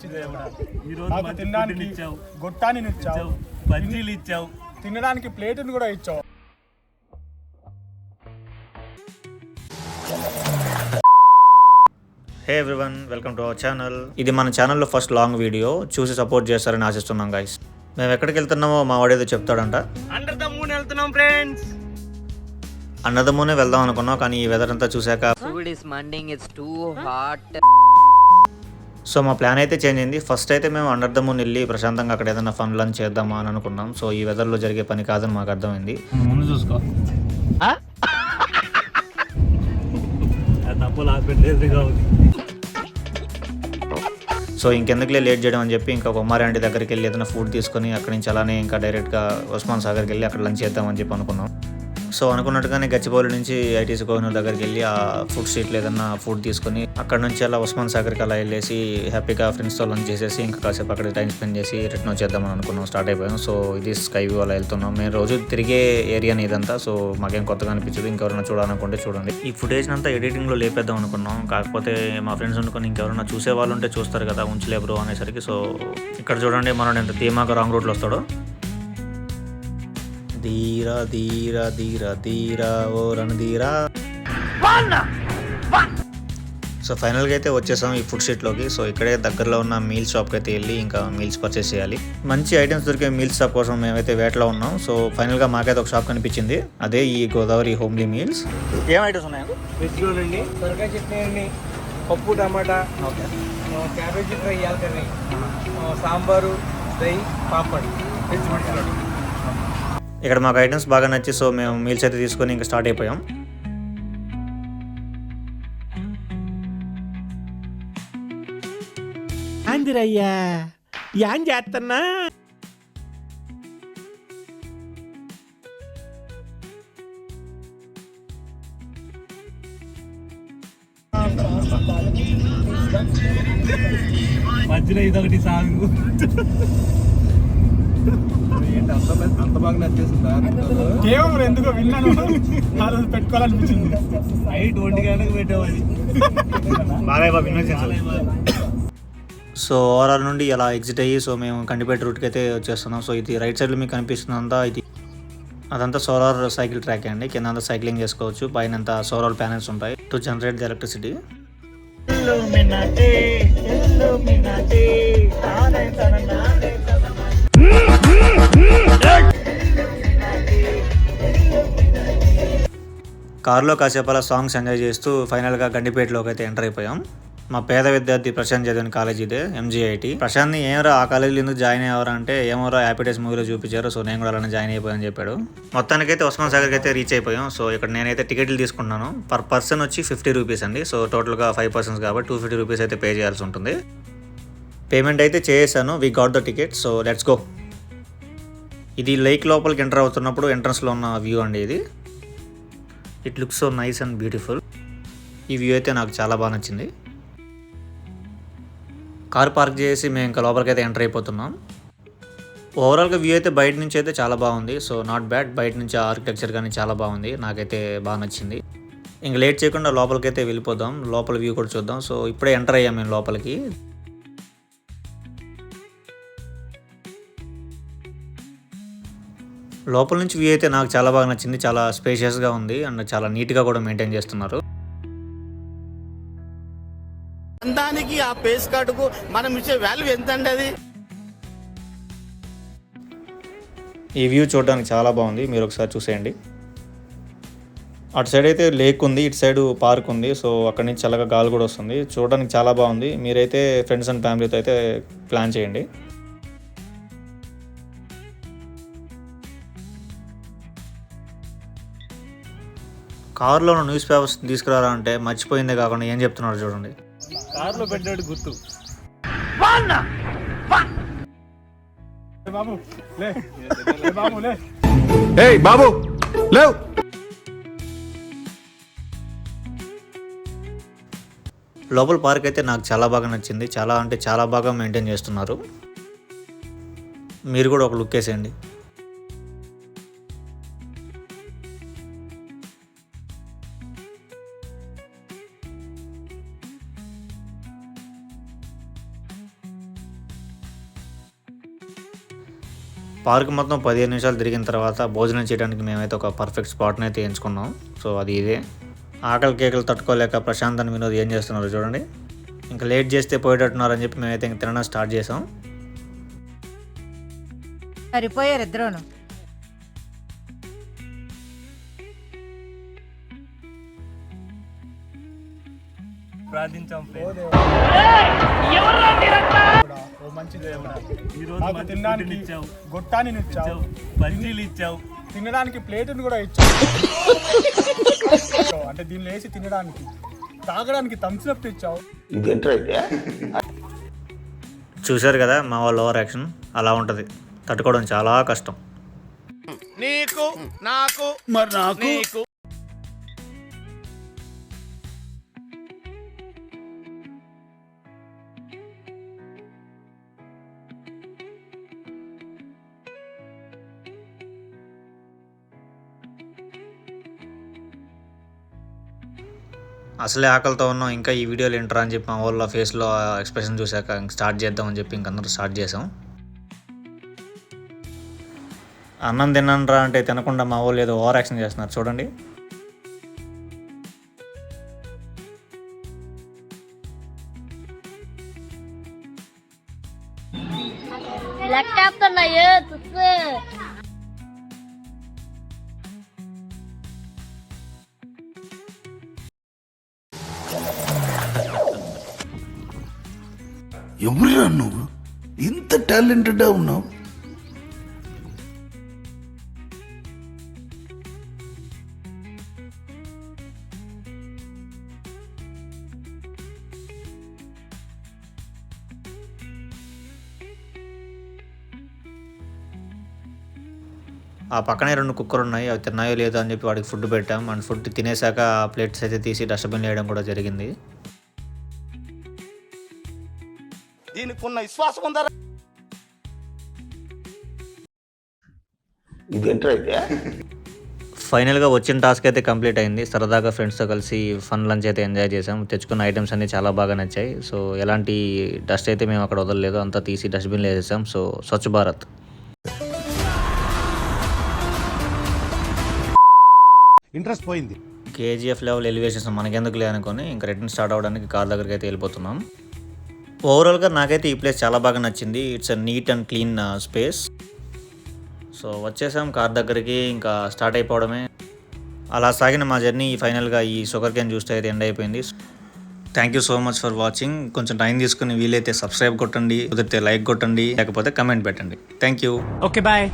నాకు తినడానికి గొట్టాన్ని ఇచ్చావు, బజ్జీలు ఇచ్చావు, తినడానికి ప్లేట్ని కూడా ఇచ్చావు. హే everyone, welcome to our channel. ఇది మన ఛానల్లో ఫస్ట్ లాంగ్ వీడియో, చూసి సపోర్ట్ చేస్తారని ఆశిస్తున్నాం గైస్. మేము ఎక్కడికి వెళ్తున్నామో మా వాడేదో చెప్తాడంట. అండర్ ద మూన్ వెళ్తున్నాం ఫ్రెండ్స్. అండర్ ద మూనే వెళ్దాం అనుకున్నాం, కానీ ఈ వెదర్ అంతా చూసాక సో మా ప్లాన్ అయితే చేంజ్ అయింది. ఫస్ట్ అయితే మేము అండర్ ద మూన్ వెళ్ళి ప్రశాంతంగా అక్కడ ఏదైనా ఫన్ లంచ్ చేద్దామా అని అనుకున్నాం. సో ఈ వెదర్లో జరిగే పని కాదని మాకు అర్థమైంది. ముందు చూసుకో, తప్పులు ఆపెట్టేదిగా ఉంది. సో ఇంకెందుకులే లేట్ చేయడం అని చెప్పి ఇంకా కుమారి ఆంటీ దగ్గరికి వెళ్ళి ఏదైనా ఫుడ్ తీసుకొని అక్కడి నుంచి అలానే ఇంకా డైరెక్ట్గా ఉస్మాన్ సాగర్కి వెళ్ళి అక్కడ లంచ్ చేద్దామని చెప్పి అనుకున్నాం. సో అనుకున్నట్టుగానే గచ్చిబౌలి నుంచి ఐటీసీ కోహినూర్ దగ్గరికి వెళ్ళి ఆ ఫుడ్ స్ట్రీట్లో ఏదన్నా ఫుడ్ తీసుకొని అక్కడ నుంచి అలా ఉస్మాన్ సాగర్కి అలా వెళ్ళేసి హ్యాపీగా ఫ్రెండ్స్తో లంచ్ చేసేసి ఇంకా కాసేపు అక్కడ టైం స్పెండ్ చేసి రిటర్న్ వచ్చేద్దామని అనుకున్నాం. స్టార్ట్ అయిపోయాం. సో ఇది స్కై వ్యూ అలా వెళ్తున్నాం. మేము రోజు తిరిగే ఏరియాని ఇదంతా. సో మాకేం కొత్తగా అనిపించదు. ఇంకెవరైనా చూడాలనుకుంటే చూడండి. ఈ ఫుటేజ్ అంతా ఎడిటింగ్లో లేపేద్దాం అనుకున్నాం. కాకపోతే మా ఫ్రెండ్స్ అనుకుని ఇంకెవరైనా చూసే వాళ్ళు ఉంటే చూస్తారు కదా, ఉంచలే బ్రో అనేసరికి. సో ఇక్కడ చూడండి మనోడు ఎంత ధీమాగా రాంగ్ రూట్లో వస్తాడో. ధీరా ధీరా ధీరా ధీరా ఓ రణధీరా. సో ఫైనల్గా అయితే వచ్చేసాం ఈ ఫుడ్ స్ట్రీట్లోకి. సో ఇక్కడే దగ్గరలో ఉన్న మీల్ షాప్కి అయితే వెళ్ళి ఇంకా మీల్స్ పర్చేస్ చేయాలి. మంచి ఐటమ్స్ దొరికే మీల్స్ షాప్ కోసం మేమైతే వేటలో ఉన్నాం. సో ఫైనల్గా మాకైతే ఒక షాప్ కనిపించింది, అదే ఈ గోదావరి హోమ్లీ మీల్స్. ఏం ఐటమ్స్ ఉన్నాయండి? వెజ్లోనండి సొరకాయ చట్నీ అండి, పప్పు టమాటా, okay, cabbage fry, curry, sambar, దహి, పాపడ్, వెజ్ మంచూరియా. ఇక్కడ మాకు ఐటమ్స్ బాగా నచ్చి సో మేము మీల్స్ అయితే తీసుకొని ఇంకా స్టార్ట్ అయిపోయాం. అందిరయ్యా ఏం చేస్తున్నా? మధ్యలో ఇదొకటి సాగు. అంత బాగా నచ్చేసిందా? కేవలం ఎందుకో విన్నాను, ఆ రోజు పెట్టుకోవాలనిపించింది. నైట్ 1 గంటలకు పెట్టేవాడి. సో ఓవరాల్ నుండి అలా ఎగ్జిట్ అయ్యి సో మేము కండిపేట రూట్కి అయితే వచ్చేస్తున్నాం. సో ఇది రైట్ సైడ్లో మీకు కనిపిస్తుందంతా ఇది అదంతా సోలార్ సైకిల్ ట్రాక్ అండి. కింద అంతా సైక్లింగ్ చేసుకోవచ్చు. పైన అంతా సోలార్ ప్యానెల్స్ ఉంటాయి టు జనరేట్ ది ఎలక్ట్రిసిటీ. కార్లో కాసేపు అలా సాంగ్స్ ఎంజాయ్ చేస్తూ ఫైనల్గా గండిపేటలోకి అయితే ఎంటర్ అయిపోయాం. మా పేద విద్యార్థి ప్రశాంత్ చదివిన కాలేజ్ ఇదే, ఎంజీఐటీ. ప్రశాంత్ని ఏమరా ఆ కాలేజీలో ఎందుకు జాయిన్ అయ్యారా అంటే ఏమోరా హ్యాపీ డేస్ మూవీలో చూపించారు, సో నేను కూడా అలానే జాయిన్ అయిపోయాను చెప్పాడు. మొత్తానికైతే ఉస్మాన్ సాగర్కి అయితే రీచ్ అయిపోయాం. సో ఇక్కడ నేనైతే టికెట్లు తీసుకున్నాను. పర్ పర్సన్ వచ్చి 50 రూపీస్ అండి. సో టోటల్గా 5 పర్సన్స్ కాబట్టి 250 రూపీస్ అయితే పే చేయాల్సి ఉంటుంది. పేమెంట్ అయితే చేసాను. We got the ticket. So let's go. ఇది లేక్ లోపలికి ఎంటర్ అవుతున్నప్పుడు ఎంట్రన్స్లో ఉన్న వ్యూ అండి ఇది. It looks so nice and beautiful. ఈ వ్యూ అయితే నాకు చాలా బాగా నచ్చింది. కార్ పార్క్ చేసి మేము ఇంకా లోపలికి అయితే ఎంటర్ అయిపోతున్నాం. ఓవరాల్గా వ్యూ అయితే బయట నుంచి అయితే చాలా బాగుంది. So not bad. బయట నుంచి ఆర్కిటెక్చర్ కానీ చాలా బాగుంది, నాకైతే బాగా నచ్చింది. ఇంక లేట్ చేయకుండా లోపలికి అయితే వెళ్ళిపోదాం. లోపల వ్యూ కూడా చూద్దాం. సో ఇప్పుడే ఎంటర్ అయ్యాం మేము లోపలికి. లోపల నుంచి వ్యూ అయితే నాకు చాలా బాగా నచ్చింది. చాలా స్పేషియస్గా ఉంది అండ్ చాలా నీట్గా కూడా మెయింటైన్ చేస్తున్నారు. దానికి ఆ పేస్ కార్డుకు మనం ఇచ్చే వాల్యూ ఎంత అండి? అది ఈ వ్యూ చూడడానికి చాలా బాగుంది, మీరు ఒకసారి చూసేయండి. అటు సైడ్ అయితే లేక్ ఉంది, ఇటు సైడ్ పార్క్ ఉంది. సో అక్కడి నుంచి చల్లగా గాలి కూడా వస్తుంది. చూడడానికి చాలా బాగుంది. మీరైతే ఫ్రెండ్స్ అండ్ ఫ్యామిలీతో అయితే ప్లాన్ చేయండి. కారులో న్యూస్ పేపర్స్ తీసుకురారా అంటే మర్చిపోయిందే కాకుండా ఏం చెప్తున్నారు చూడండి. కార్లో పెట్టాడు గుర్తు. బాబు లే, బాబు లే, బాబు లేవ్. లోపల పార్క్ అయితే నాకు చాలా బాగా నచ్చింది. చాలా అంటే చాలా బాగా మెయింటైన్ చేస్తున్నారు. మీరు కూడా ఒక లుక్ వేసేయండి. పార్క్ మొత్తం 15 నిమిషాలు తిరిగిన తర్వాత భోజనం చేయడానికి మేమైతే ఒక పర్ఫెక్ట్ స్పాట్ని అయితే ఎంచుకున్నాం. సో అది ఇదే. ఆకలి కేకలు తట్టుకోలేక ప్రశాంత్ అని వినోద్ ఏం చేస్తున్నారు చూడండి. ఇంకా లేట్ చేస్తే పోయేటట్టున్నారని చెప్పి మేమైతే ఇంక తినడం స్టార్ట్ చేసాం. సరిపోయారు ఇద్దరును. ప్రార్థించాం ఓ మంచి దేవుడా, ఈ రోజు మాకు మంచి తినడానికి ఫుడ్ని ఇచ్చావు, గొట్టాన్ని ఇచ్చావు, బజ్జీలు ఇచ్చావు, తినడానికి ప్లేటును కూడా ఇచ్చావు. అంటే దీనిలో వేసి తినడానికి, తాగడానికి థమ్స్అప్ ఇచ్చావు. చూశారు కదా మా వాళ్ళ ఓవర్ యాక్షన్. అలా ఉంటుంది, తట్టుకోవడం చాలా కష్టం. నీకు నాకు మరి నాకు నీకు అసలే ఆకలితో ఉన్నాం, ఇంకా ఈ వీడియోలు ఏంటరా అని చెప్పి మా వాళ్ళ ఫేస్లో ఎక్స్ప్రెషన్ చూశాక ఇంక స్టార్ట్ చేద్దామని చెప్పి ఇంకందరూ స్టార్ట్ చేసాం. అన్నం తిన్నానరా అంటే తినకుండా మా వాళ్ళు ఏదో ఓవర్ యాక్షన్ చేస్తున్నారు చూడండి. ఎవరురా నువ్వు ఇంత టాలెంటెడ్ ఉన్నావు? ఆ పక్కనే 2 కుక్కలు ఉన్నాయి, అవి తిన్నాయో లేదో అని చెప్పి వాడికి ఫుడ్ పెట్టాం. అండ్ ఫుడ్ తినేసాక ఆ ప్లేట్స్ అయితే తీసి డస్ట్బిన్ వేయడం కూడా జరిగింది. దీనికి ఉన్న విశ్వాసం ఉందా? ఫైనల్గా వచ్చిన టాస్క్ అయితే కంప్లీట్ అయింది. సరదాగా ఫ్రెండ్స్తో కలిసి ఫన్ లంచ్ అయితే ఎంజాయ్ చేసాం. తెచ్చుకున్న ఐటమ్స్ అన్నీ చాలా బాగా నచ్చాయి. సో ఎలాంటి డస్ట్ అయితే మేము అక్కడ వదలలేదు, అంతా తీసి డస్ట్బిన్లో వేసేసాం. సో స్వచ్ఛ భారత్. ఇంట్రెస్ట్ పోయింది. కేజీఎఫ్ లెవెల్ ఎలివేషన్స్ మనకెందుకులే అనుకొని ఇంకా రిటర్న్ స్టార్ట్ అవ్వడానికి కార్ దగ్గరికి అయితే వెళ్ళిపోతున్నాం. ఓవరాల్గా నాకైతే ఈ ప్లేస్ చాలా బాగా నచ్చింది. It's a neat and clean space. So వచ్చేసాం కార్ దగ్గరికి, ఇంకా స్టార్ట్ అయిపోవడమే. అలా సాగిన మా జర్నీ ఫైనల్గా ఈ షుగర్ క్యాన్ జ్యూస్ అయితే ఎండ్ అయిపోయింది. Thank you so much for watching. కొంచెం టైం తీసుకుని వీలైతే సబ్స్క్రైబ్ కొట్టండి, కుదిరితే లైక్ కొట్టండి, లేకపోతే కమెంట్ పెట్టండి. Thank you. Okay bye.